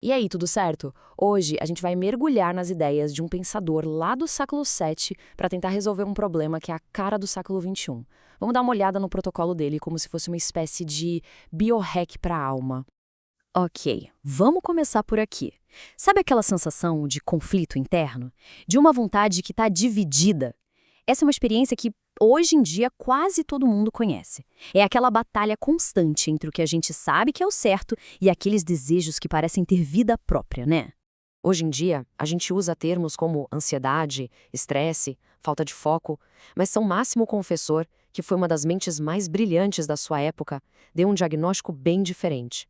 E aí, tudo certo? Hoje a gente vai mergulhar nas ideias de um pensador lá do século VII para tentar resolver um problema que é a cara do século XXI. Vamos dar uma olhada no protocolo dele como se fosse uma espécie de biohack para a alma. Ok, vamos começar por aqui. Sabe aquela sensação de conflito interno? De uma vontade que está dividida? Essa é uma experiência que, hoje em dia, quase todo mundo conhece. É aquela batalha constante entre o que a gente sabe que é o certo e aqueles desejos que parecem ter vida própria, né? Hoje em dia, a gente usa termos como ansiedade, estresse, falta de foco, mas São Máximo Confessor, que foi uma das mentes mais brilhantes da sua época, deu um diagnóstico bem diferente.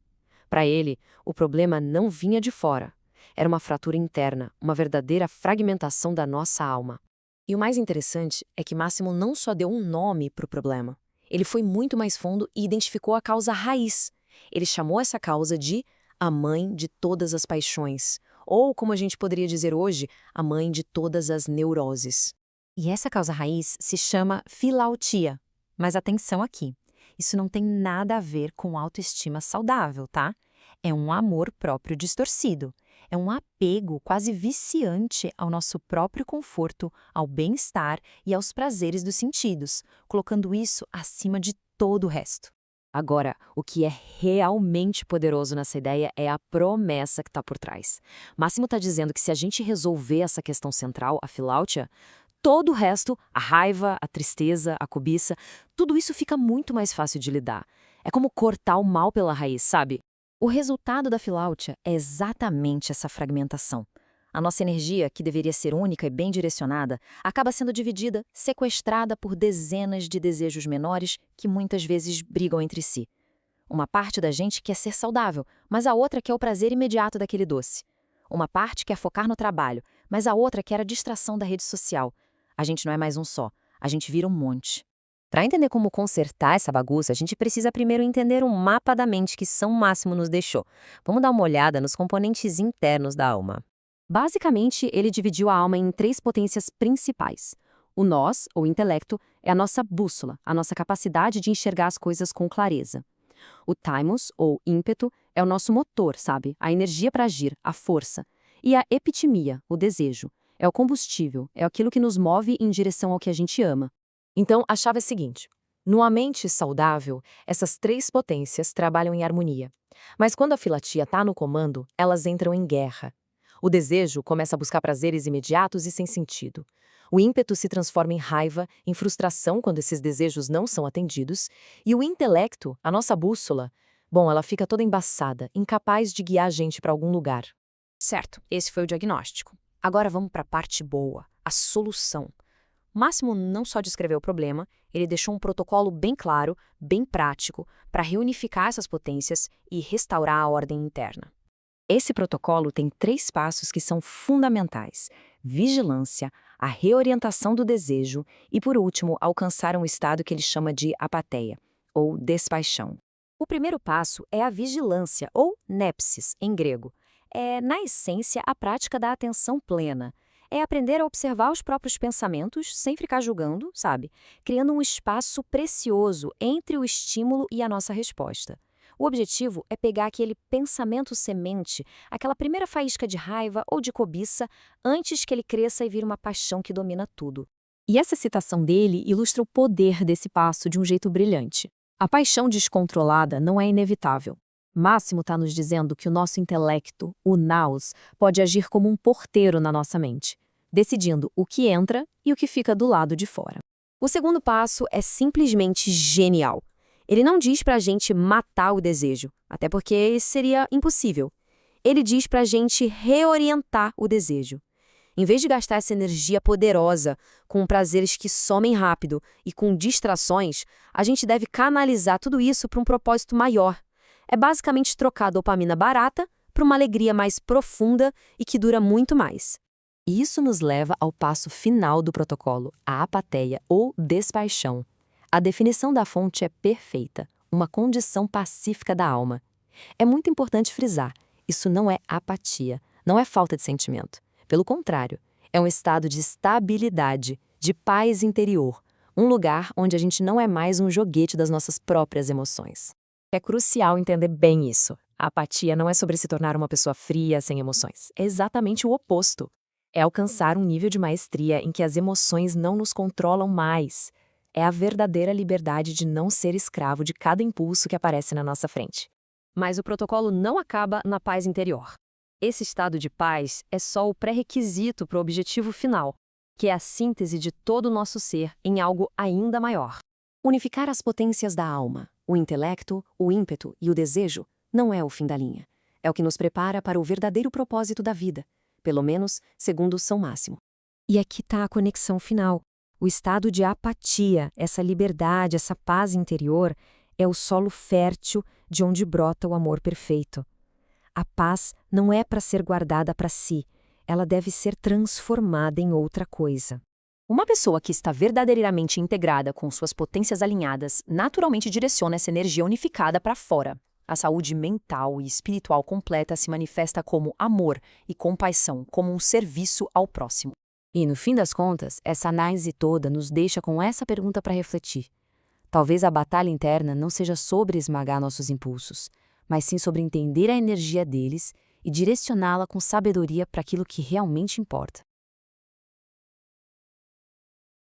Para ele, o problema não vinha de fora. Era uma fratura interna, uma verdadeira fragmentação da nossa alma. E o mais interessante é que Máximo não só deu um nome para o problema. Ele foi muito mais fundo e identificou a causa raiz. Ele chamou essa causa de a mãe de todas as paixões, ou, como a gente poderia dizer hoje, a mãe de todas as neuroses. E essa causa raiz se chama filautia. Mas atenção aqui, isso não tem nada a ver com autoestima saudável, tá? É um amor próprio distorcido. É um apego quase viciante ao nosso próprio conforto, ao bem-estar e aos prazeres dos sentidos, colocando isso acima de todo o resto. Agora, o que é realmente poderoso nessa ideia é a promessa que está por trás. Máximo está dizendo que se a gente resolver essa questão central, a filáutia, todo o resto, a raiva, a tristeza, a cobiça, tudo isso fica muito mais fácil de lidar. É como cortar o mal pela raiz, sabe? O resultado da filáutia é exatamente essa fragmentação. A nossa energia, que deveria ser única e bem direcionada, acaba sendo dividida, sequestrada por dezenas de desejos menores que muitas vezes brigam entre si. Uma parte da gente quer ser saudável, mas a outra quer o prazer imediato daquele doce. Uma parte quer focar no trabalho, mas a outra quer a distração da rede social. A gente não é mais um só, a gente vira um monte. Para entender como consertar essa bagunça, a gente precisa primeiro entender o mapa da mente que São Máximo nos deixou. Vamos dar uma olhada nos componentes internos da alma. Basicamente, ele dividiu a alma em três potências principais. O nós, ou intelecto, é a nossa bússola, a nossa capacidade de enxergar as coisas com clareza. O thymos, ou ímpeto, é o nosso motor, sabe? A energia para agir, a força. E a epitimia, o desejo, é o combustível, é aquilo que nos move em direção ao que a gente ama. Então, a chave é a seguinte: numa mente saudável, essas três potências trabalham em harmonia. Mas quando a filatia está no comando, elas entram em guerra. O desejo começa a buscar prazeres imediatos e sem sentido. O ímpeto se transforma em raiva, em frustração quando esses desejos não são atendidos. E o intelecto, a nossa bússola, bom, ela fica toda embaçada, incapaz de guiar a gente para algum lugar. Certo, esse foi o diagnóstico. Agora vamos para a parte boa, a solução. Máximo não só descreveu o problema, ele deixou um protocolo bem claro, bem prático, para reunificar essas potências e restaurar a ordem interna. Esse protocolo tem três passos que são fundamentais: vigilância, a reorientação do desejo e, por último, alcançar um estado que ele chama de apateia, ou despaixão. O primeiro passo é a vigilância, ou nepsis, em grego. É, na essência, a prática da atenção plena. É aprender a observar os próprios pensamentos sem ficar julgando, sabe? Criando um espaço precioso entre o estímulo e a nossa resposta. O objetivo é pegar aquele pensamento semente, aquela primeira faísca de raiva ou de cobiça, antes que ele cresça e vire uma paixão que domina tudo. E essa citação dele ilustra o poder desse passo de um jeito brilhante. A paixão descontrolada não é inevitável. Máximo está nos dizendo que o nosso intelecto, o nous, pode agir como um porteiro na nossa mente, decidindo o que entra e o que fica do lado de fora. O segundo passo é simplesmente genial. Ele não diz pra gente matar o desejo, até porque isso seria impossível. Ele diz pra gente reorientar o desejo. Em vez de gastar essa energia poderosa com prazeres que somem rápido e com distrações, a gente deve canalizar tudo isso para um propósito maior. É basicamente trocar a dopamina barata para uma alegria mais profunda e que dura muito mais. E isso nos leva ao passo final do protocolo, a apateia ou despaixão. A definição da fonte é perfeita, uma condição pacífica da alma. É muito importante frisar, isso não é apatia, não é falta de sentimento. Pelo contrário, é um estado de estabilidade, de paz interior, um lugar onde a gente não é mais um joguete das nossas próprias emoções. É crucial entender bem isso. A apatia não é sobre se tornar uma pessoa fria, sem emoções. É exatamente o oposto. É alcançar um nível de maestria em que as emoções não nos controlam mais. É a verdadeira liberdade de não ser escravo de cada impulso que aparece na nossa frente. Mas o protocolo não acaba na paz interior. Esse estado de paz é só o pré-requisito para o objetivo final, que é a síntese de todo o nosso ser em algo ainda maior. Unificar as potências da alma, o intelecto, o ímpeto e o desejo, não é o fim da linha. É o que nos prepara para o verdadeiro propósito da vida, pelo menos segundo São Máximo. E aqui está a conexão final. O estado de apatia, essa liberdade, essa paz interior, é o solo fértil de onde brota o amor perfeito. A paz não é para ser guardada para si, ela deve ser transformada em outra coisa. Uma pessoa que está verdadeiramente integrada com suas potências alinhadas, naturalmente direciona essa energia unificada para fora. A saúde mental e espiritual completa se manifesta como amor e compaixão, como um serviço ao próximo. E, no fim das contas, essa análise toda nos deixa com essa pergunta para refletir. Talvez a batalha interna não seja sobre esmagar nossos impulsos, mas sim sobre entender a energia deles e direcioná-la com sabedoria para aquilo que realmente importa.